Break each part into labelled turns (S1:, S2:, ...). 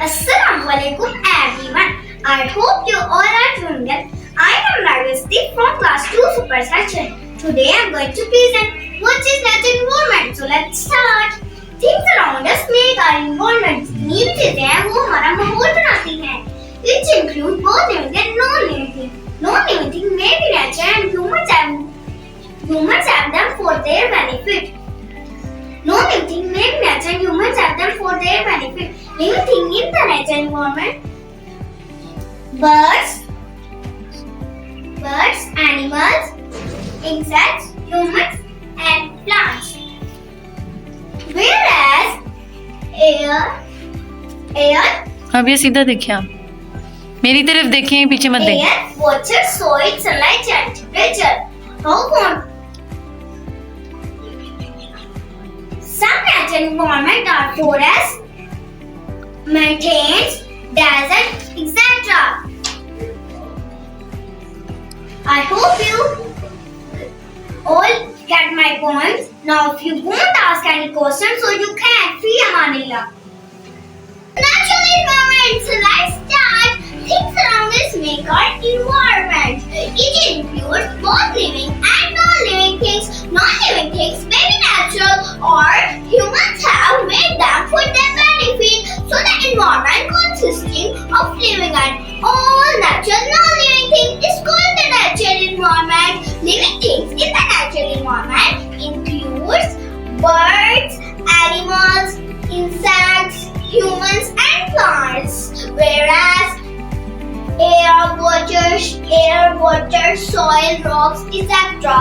S1: Assalamualaikum everyone. I hope you all are doing well. I am Nagasti from class 2 Super Section. Today I am going to present what is natural environment. So let's start. Things around us make our environment. जितनी भी चीजें हैं वो हमारा माहौल बनाती हैं. Which include both living and non-living things. Non-living things may be natural and humans have them for their benefit. Non-living things may be natural and humans have them for their benefit. Living things in the natural environment: birds, animals, insects, humans, and plants. Whereas air.
S2: अब ये सीधा देखिए, आप मेरी तरफ देखें, पीछे मत देखें.
S1: Air, water, soil, sunlight, and temperature. Some natural environment are forests, mountains, desert, etc. I hope you all get my points. Now, if you won't ask any questions, so you can. Fi Amanillah. Natural environment. So let's start. Things around us make our environment. It includes both living and non-living things. Non-living things may be natural or humans have made them for their benefit. So the environment consisting of living and all natural non-living things is called the natural environment. Living things in the natural environment includes birds, animals, insects, humans and plants. Whereas air, water, soil, rocks, etc.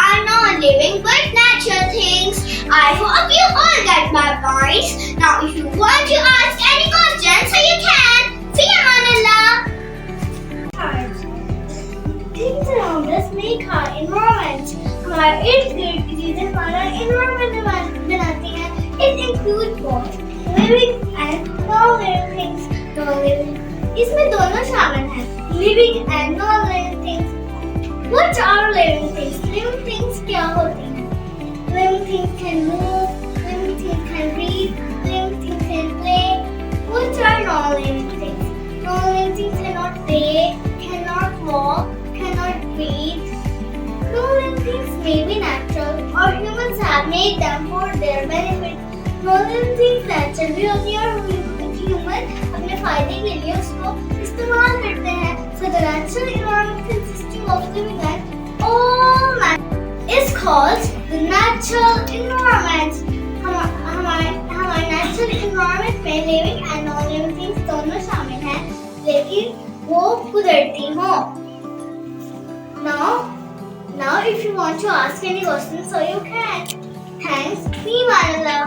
S1: are non-living but natural things. I hope you all get my points. Now, if you want to ask any questions, so you can. Fi Amanillah. Things around us make our environment. हमारे इर्द गिर्द की चीजें हमारा environment बनाती हैं. It includes both living and non-living things. Non-living इसमें दोनों शामिल हैं. Living and non-living things. What are living things? Living things क्या होती हैं? Living things can move. Living things can breathe. Living things can play. What are non-living things? Non-living things cannot play, cannot walk, cannot breathe. Non-living things may be natural or humans have made them for their benefit. Non-living things natural भी होती है और human अपने फायदे के लिए उसको इस्तेमाल करते हैं. So the natural environment consisting of living and all matter is called the natural environment. हमारे natural environment में living and non-living things दोनों शामिल हैं, लेकिन वो कुदरती हो. Now if you want to ask any questions, so you can. Thanks. Fi Amanillah.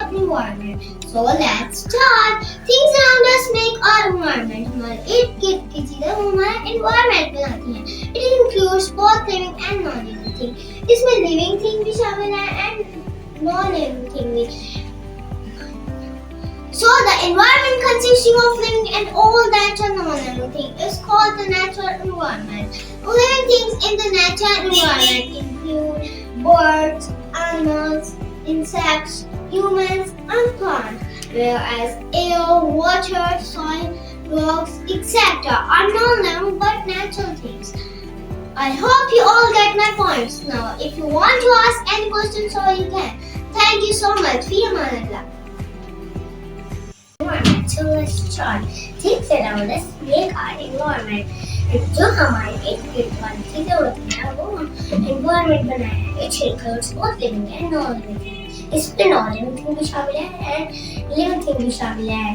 S1: Environment. So let's start. Things around us make our environment. हमारे इर्द गिर्द की चीजें हमारा environment बनाती हैं. It includes both living and non-living things. इसमें living thing भी शामिल है and non-living thing भी. So the environment consisting of living and all natural non-living things is called the natural environment. Living things in the natural environment include birds, animals, insects, humans and plants, whereas air, water, soil, rocks, etc. are non-living but natural things. I hope you all get my points. Now, if you want to ask any questions, so you can. Thank you so much. Fi Amanillah. So let's start. Things around us make our environment. जो हमारे इर्द गिर्द वाली चीजें होती हैं वो environment बनाया है. It includes both living and non-living things. इसमें non-living thing भी शामिल है and living thing भी शामिल है.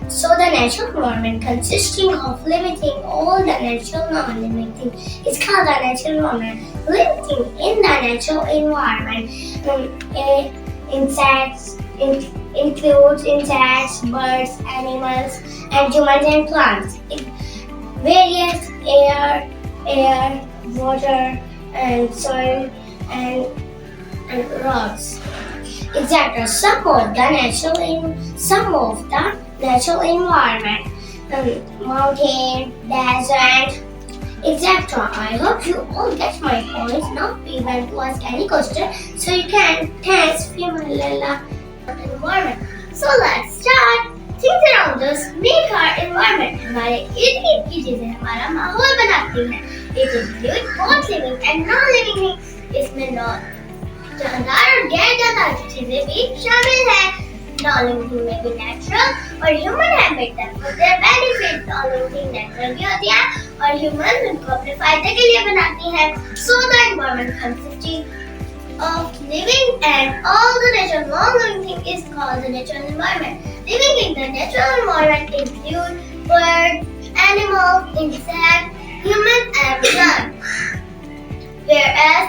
S1: So the natural environment consisting of living thing, all the natural non-living thing is called the natural environment. Living thing in the natural environment includes insects, birds, animals, and humans and plants. Various air, water, and soil, and rocks, etc. Some of the natural environment, mountain, desert, etc. I hope you all get my points. Now we want to ask any question, so you can. Thanks, Fi Amanillah. Environment. So let's start. Things around us make our environment. हमारे इर्द गिर्द की चीजें हमारा माहौल बनाती हैं. It includes both living and non-living things. इसमें जानदार और गैर जानदार चीजें भी शामिल हैं. Non-living things may be natural और human have made them for their benefit. Non-living things natural भी होती हैं और human उनको अपने फायदे के लिए बनाती हैं. So the environment consisting of living and all the natural non-living thing is called the natural environment. Living in the natural environment include birds, animals, insects, human and plants. Whereas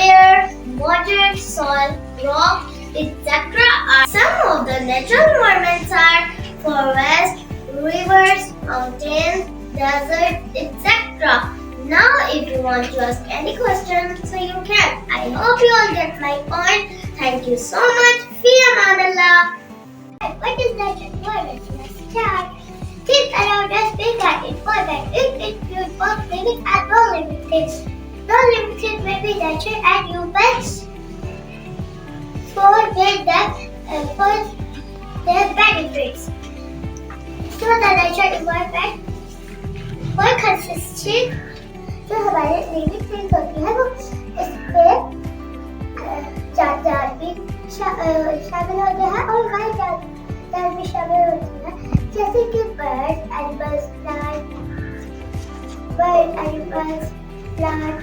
S1: air, water, soil, rock, etc. are some of the natural environments are forests, rivers, mountains, deserts, etc. Now if you want to ask any question, so you can. I hope you all get my point. Thank you so much. Fi amanallah. What is natural environment? Let's start. Things around us big and important. It includes both living and non-living things. Non-living things may be natural and humans for their benefits. So the natural environment for consisting जो हमारे living things होती है वो इसमें जानदार भी शामिल होते हैं और गैर जानदार भी शामिल होते हैं, जैसे कि birds, animals, plant,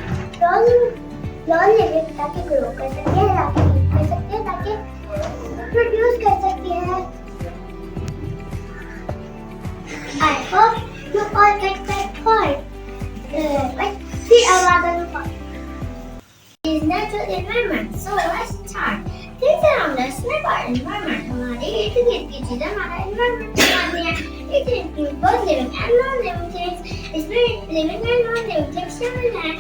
S1: non living ताकि ग्रो कर सकते हैं, ताकि प्रोड्यूस कर सकते हैं. I hope you all get that point. See another part. Is natural environment. So let's start. Things around us make our environment. हमारे इर्द गिर्द की चीजें हमारा environment बनाती हैं. It includes both living and non-living things. इसमें living and non-living things शामिल हैं.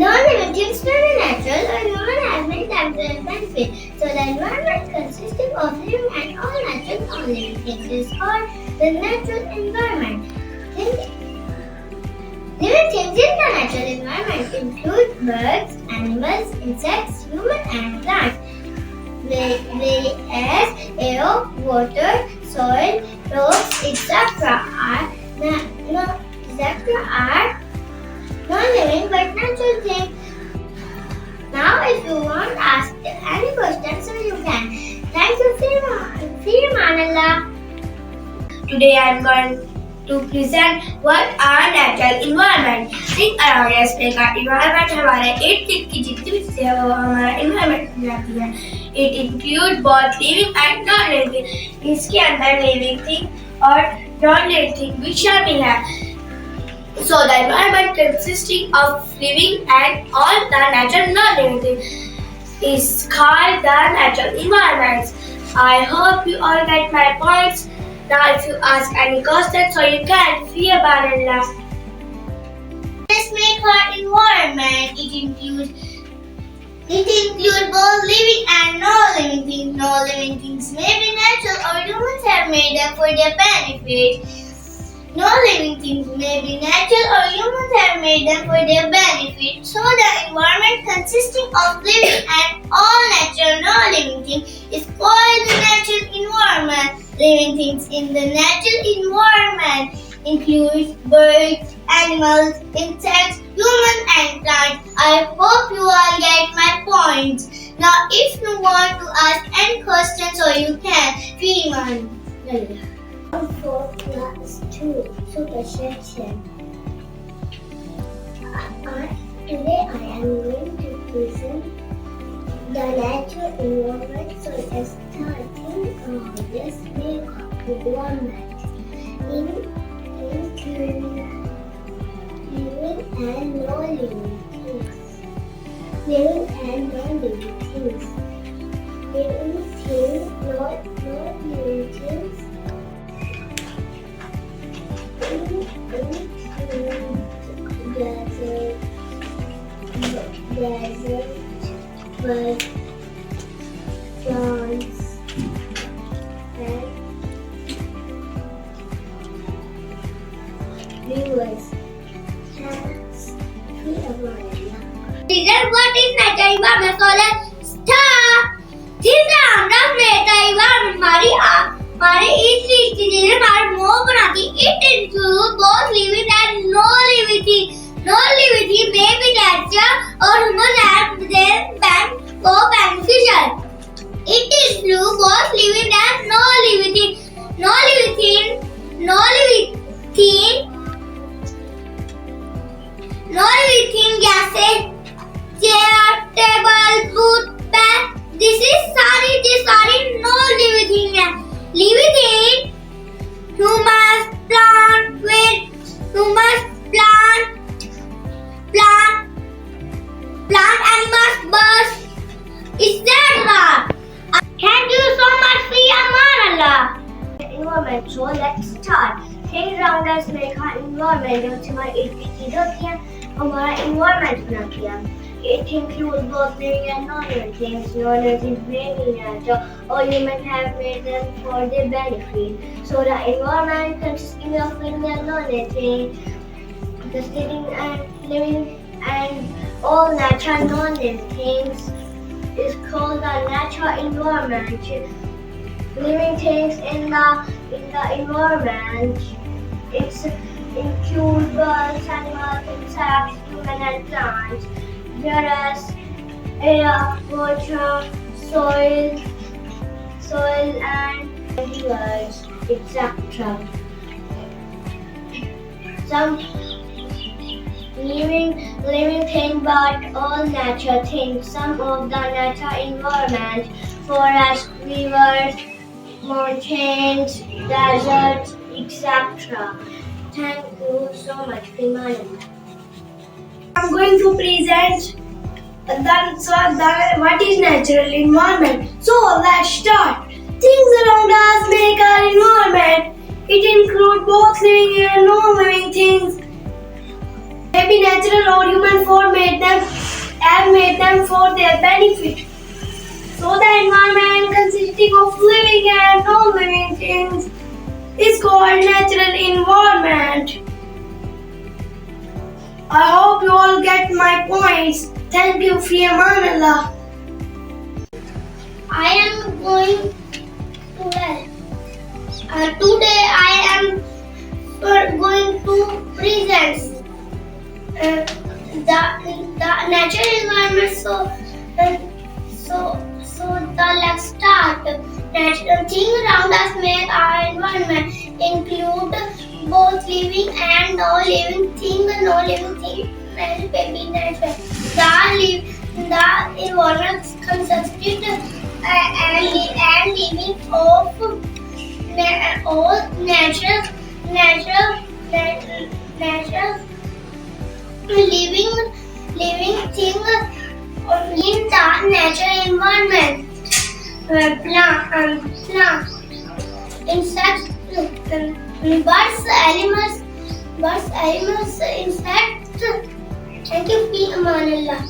S1: Non-living things may be natural or human have made them for their benefit. So the environment consisting of living and all natural non-living things is called the natural environment. Living things in the natural environment include birds, animals, insects, human and plants. Whereas air, water, soil, rocks, etc. are non-living but natural things. Now if you want to ask any questions, so you can. Thank you, Fi amanallah.
S3: Today I am going to present what are natural environment. Things around us make our environment. हमारे इर्द गिर्द की जितनी भी चीजें हैं वो हमारा environment बनाती हैं. It includes both living and non-living. इसके अंदर living thing और non-living thing भी शामिल है. So the environment consisting of living and all the natural non-living things is called the natural environments. I hope you all get my points. Now if you ask any questions, so you can. Fi amanallah.
S1: Let's make our environment. It includes both living and non-living things. Non-living things may be natural or humans have made them for their benefit. Non-living things may be natural or humans have made them for their benefit. So the environment consisting of living and all natural non-living things is called the natural environment. Living things in the natural environment include birds, animals, insects, humans and plants. I hope you all get my points. Now if you want to ask any questions, so you can. Fi amanallah. For class 2 super section. Today I am going to present the natural environment. So let's starting let's make up environment including living and non-living things. Living and non-living things. Living things, non-living things. Desert, birds, plants, and rivers. What is natural environment? So let's start. These are make the environment हमारी की चीजें हमारा मोह बनाती है। It includes both living and non-living things. Non-living things may be natural or human and then beneficial. It includes both living and non-living things. Non-living things जैसे chair, table, booth, pen, this सारी non-living thing है। Living thing, humans, plant, animals, birds, etc. Thank you so much for your Amanallah. Environment, so let's start. Things around us make our environment, जो हमारी चीजें होती हैं, हमारा environment बनाती हैं। It includes both living and non-living things. Non-living things may be natural or humans have made them for their benefit. So the environment consisting of living and non-living things, consisting and living and all natural non-living things is called the natural environment. Living things in the environment, it's include birds, animals, insects, human and plants, whereas air, water, soil and rivers, etc. Some living thing, but all natural things. Some of the natural environment, forests, rivers, mountains, deserts, etc. Thank you so much, Primanand.
S3: I'm going to present what is natural environment. So let's start. Things around us make our environment. It includes both living and non-living things. Maybe natural or human have made them for their benefit. So the environment consisting of living and non-living things is called natural environment. I hope you all get my points. Thank you, Fi Amanallah.
S1: I am going to today I am going to present the natural environment. So let's start. Natural things around us make our environment include both living and non-living things. Non-living things may be natural. The environment consisted and living of all natural living things in the natural environment. Plant, insects, birds, animals, insects. Thank you, Fi Amanallah.